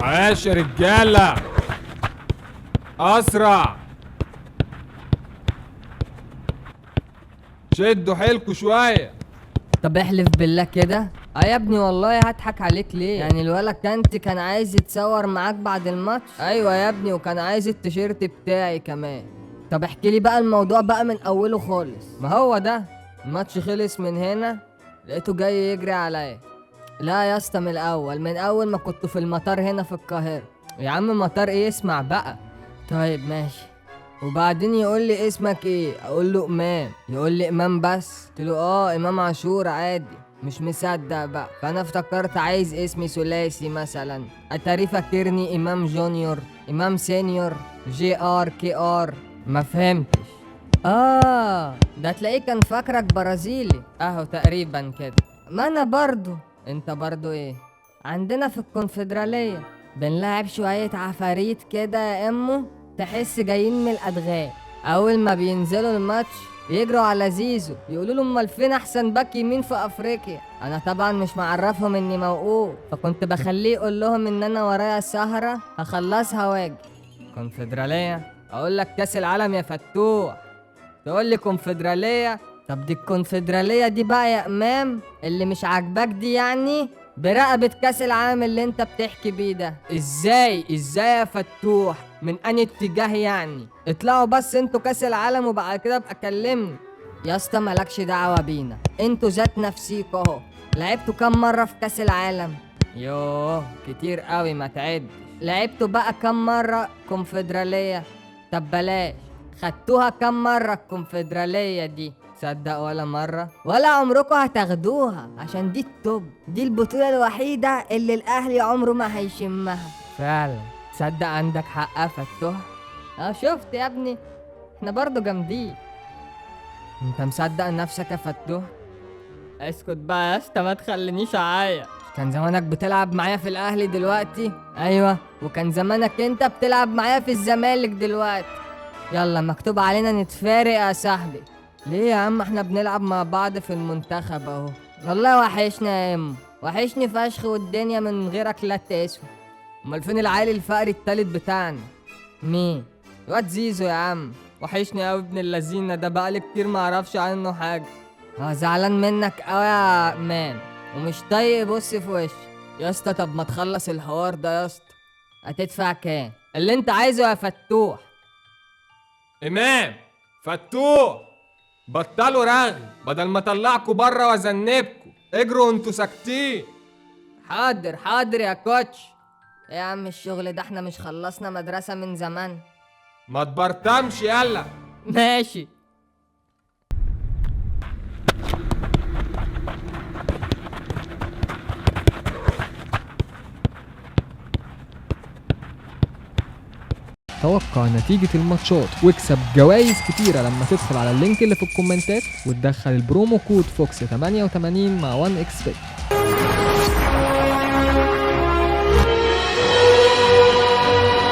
عاش يا رجالة، أسرع، شدوا حيلكوا شوية. طب احلف بالله كده. يا ابني والله هضحك عليك ليه؟ يعني الولا كانت كان عايز يتصور معاك بعد الماتش. ايوه يا ابني، وكان عايز التيشيرت بتاعي كمان. طب احكي لي بقى الموضوع بقى من اوله خالص. ما هو ده الماتش خلص من هنا، لقيته جاي يجري عليا. لا يا اسطى، من اول ما كنت في المطار هنا في القاهرة. يا عم مطار ايه؟ اسمع بقى. طيب ماشي. وبعدين يقول لي اسمك ايه؟ اقول له امام. يقول لي امام بس؟ قلت له امام عاشور عادي. مش مصدق بقى، فانا افتكرت عايز اسمي ثلاثي مثلا. اتاري فاكرني امام جونيور، امام سينيور، جي ار كي ار. ما فهمتش. ده تلاقيه كان فاكرك برازيلي اهو تقريبا كده. ما انا برضو. انت برضو ايه؟ عندنا في الكونفدرالية بنلعب شوية عفاريت كده يا امو، تحس جايين من الادغال. اول ما بينزلوا الماتش يجروا على زيزو يقولوا له امال فين احسن باك يمين في افريقيا. انا طبعا مش معرفهم اني موقوف، فكنت بخليه يقول لهم ان انا ورايا سهرة هخلصها واجي. كونفدرالية؟ اقول لك كاس العالم يا فتوح، تقول لي كونفدرالية؟ طب دي الكونفدرالية دي بقى يا امام اللي مش عاجباك دي يعني برقبة كاس العالم اللي انت بتحكي بيه ده. ازاي يا فتوح؟ من انهي اتجاه يعني؟ اطلعوا بس انتوا كاس العالم وبعد كده ابقى كلمني. يا اسطى مالكش دعوة بينا، انتوا ذات نفسيكوا اهو لعبتوا كام مرة في كاس العالم؟ يوه كتير قوي ما تعد. لعبتوا بقى كام مرة كونفدرالية؟ طب بلاش، خدتوها كام مرة الكونفدرالية دي؟ تصدق ولا مرة؟ ولا عمركم هتاخدوها، عشان دي التوب، دي البطولة الوحيدة اللي الأهلي عمره ما هيشمها. فعلا تصدق عندك حق يا فتوح. شفت يا ابني، احنا برضو جامدين. انت مصدق نفسك يا فتوح؟ اسكت بقى يا اسطى، ما تخلينيش اعايا. كان زمانك بتلعب معايا في الاهلي دلوقتي. ايوه، وكان زمانك انت بتلعب معايا في الزمالك دلوقتي. يلا مكتوب علينا نتفارق يا صاحبي. ليه يا عم؟ احنا بنلعب مع بعض في المنتخب اهو. والله وحشنا يا ام، وحشني فشخ، والدنيا من غيرك لا تسوى. امال فين العيل الفقري التالت بتاعنا؟ مين؟ الواد زيزو يا عم. وحشني قوي ابن اللذينه ده، بقالي كتير ما اعرفش عنه حاجه. زعلان منك قوي يا مان، ومش طايق بص في وشي. يا اسطى طب ما تخلص الحوار ده يا اسطى. هتدفع كام؟ اللي انت عايزه يا فتوح. إمام، فتوح، بطلوا رغي بدل ما طلعكوا بره وأذنبكوا. اجروا وانتوا ساكتين. حاضر يا كوتش. ايه يا عم الشغل ده؟ احنا مش خلصنا مدرسة من زمان؟ ما تبرطمش يلا. ماشي. توقع نتيجة الماتشات واكسب جوائز كتيرة لما تدخل على اللينك اللي في الكومنتات وتدخل البرومو كود فوكس 88 مع 1 اكس بت.